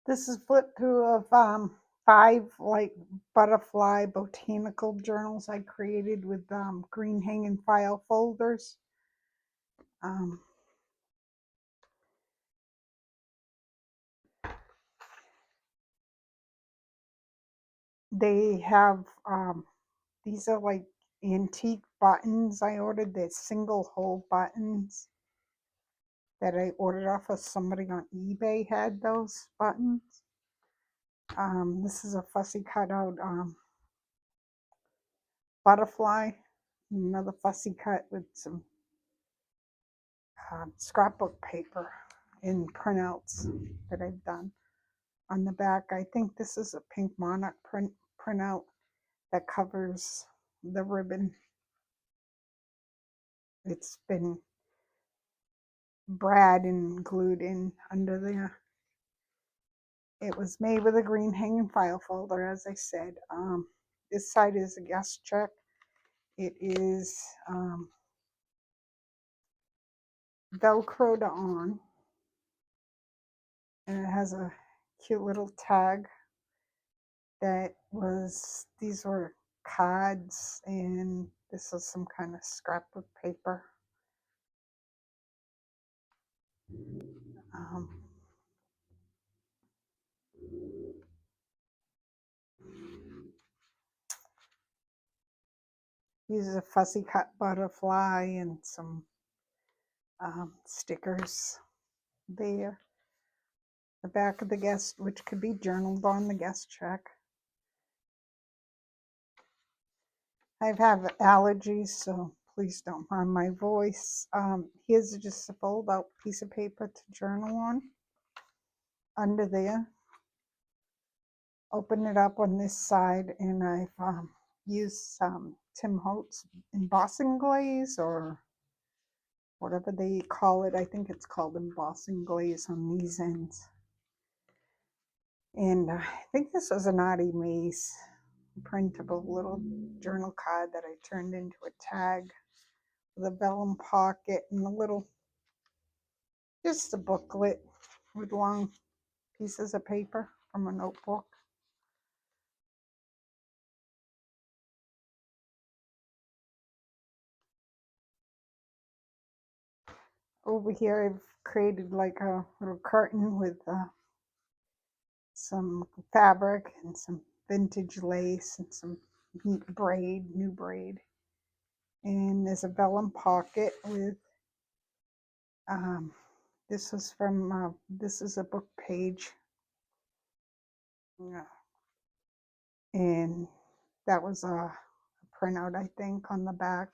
This is flip through of 5 like butterfly botanical journals I created with green hanging file folders. Um, they have these are like antique buttons I ordered. They're single hole buttons that I ordered off of somebody on eBay had those buttons. This is a fussy cutout butterfly, another fussy cut with some scrapbook paper in printouts that I've done. On the back, I think this is a pink monarch printout that covers the ribbon. It's been brad and glued in under there. It was made with a green hanging file folder, as I said. This side is a guest check. It is Velcroed on, and it has a cute little tag that was, these were cards, and this is some kind of scrapbook paper. Um, Uses a fussy cut butterfly and some stickers there. The back of the guest, which could be journaled on the guest check. I have allergies, so please don't mind my voice. Here's just a fold out piece of paper to journal on. Under there, open it up on this side, and I've used some Tim Holtz embossing glaze, or whatever they call it. I think it's called embossing glaze on these ends. And I think this was an Audie Mace printable little journal card that I turned into a tag with a vellum pocket and a little, just a booklet with long pieces of paper from a notebook. Over here I've created like a little curtain with some fabric and some vintage lace and some new braid. And there's a vellum pocket with, this is from, this is a book page. Yeah. And that was a printout, I think, on the back.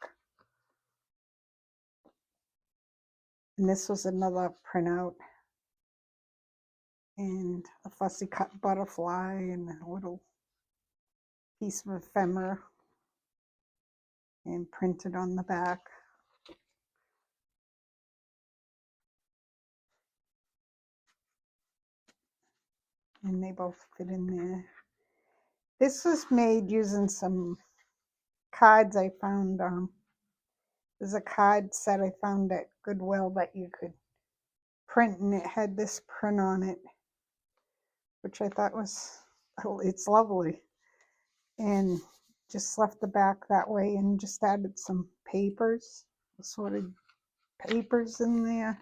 And this was another printout. And a fussy cut butterfly and a little piece of ephemera and printed on the back. And they both fit in there. This was made using some cards I found. There's a card set I found at Goodwill that you could print, and it had this print on it, which I thought was, oh, it's lovely. And just left the back that way and just added some papers, assorted papers in there.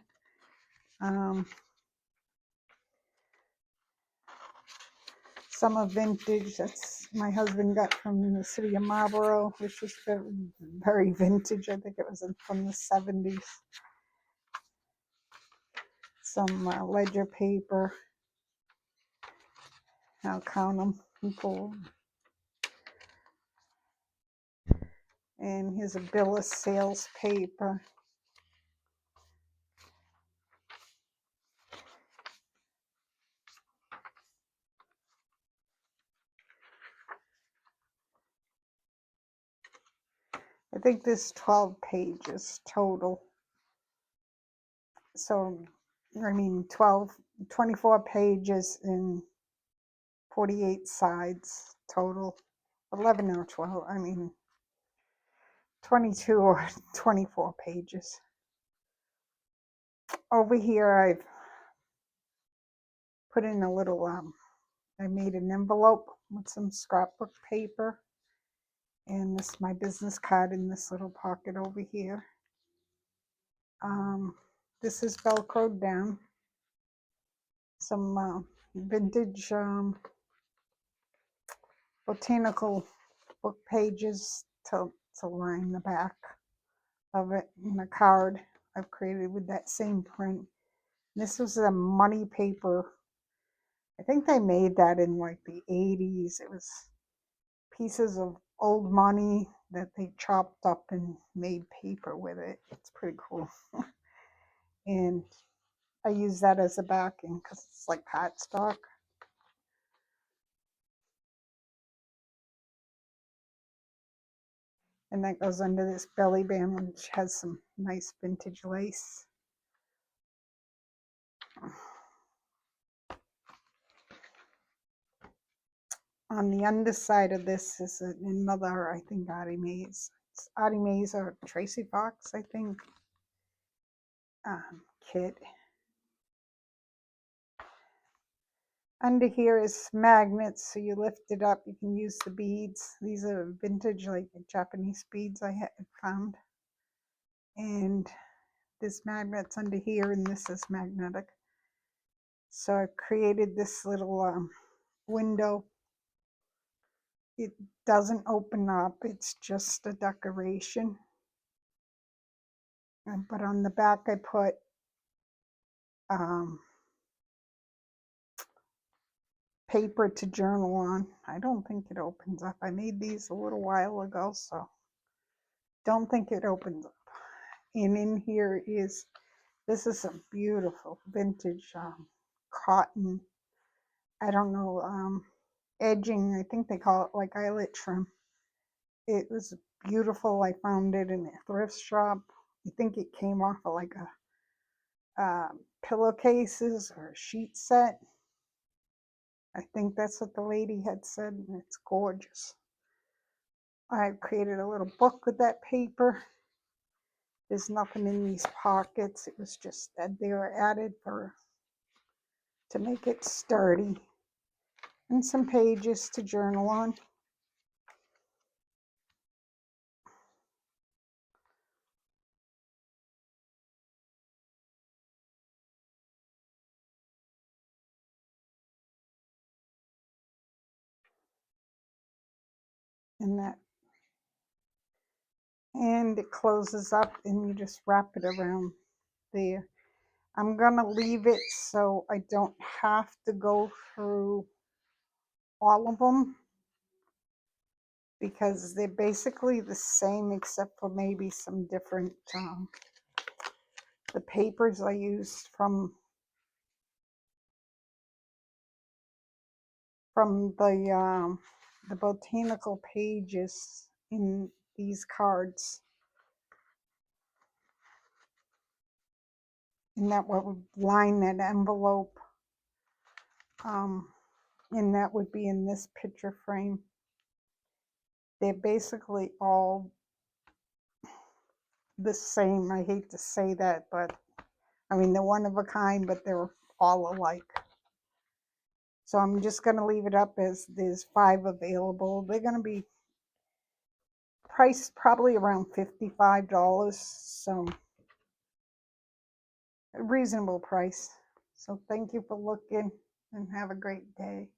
Some are vintage, that's my husband got from the city of Marlborough, which was very, very vintage. I think it was from the 70s. Some ledger paper. I'll count them and pull them. And here's a bill of sales paper. I think there's 12 pages total. So, I mean, 24 pages and 48 sides total. 11 or 12, I mean, 22 or 24 pages. Over here, I've put in a little, I made an envelope with some scrapbook paper. And this is my business card in this little pocket over here. This is Velcroed down. Some vintage botanical book pages to line the back of it, and a card I've created with that same print. This was a money paper. I think they made that in like the 80s. It was pieces of old money that they chopped up and made paper with it. It's pretty cool. And I use that as a backing because it's like cardstock. And that goes under this belly band, which has some nice vintage lace. On the underside of this is another, I think, Audie Mays. It's Audie Mays or Tracy Fox, I think, kit. Under here is magnets, so you lift it up, you can use the beads. These are vintage, like Japanese beads I had found. And this magnet's under here, and this is magnetic. So I created this little window. It doesn't open up, it's just a decoration. But on the back I put paper to journal on. I don't think it opens up. I made these a little while ago, so don't think it opens up. And in here is, this is a beautiful vintage cotton, I don't know, edging, I think they call it, like eyelet trim. It was beautiful. I found it in a thrift shop. I think it came off of like a pillowcases or a sheet set. I think that's what the lady had said, and it's gorgeous. I created a little book with that paper. There's nothing in these pockets. It was just that they were added to make it sturdy. And some pages to journal on. And it closes up and you just wrap it around there. I'm gonna leave it so I don't have to go through all of them, because they're basically the same except for maybe some different, the papers I used from the botanical pages in these cards. And that would line that envelope. And that would be in this picture frame. They're basically all the same. I hate to say that, but I mean, they're one of a kind, but they're all alike. So I'm just going to leave it up as there's 5 available. They're going to be priced probably around $55, so a reasonable price. So thank you for looking and have a great day.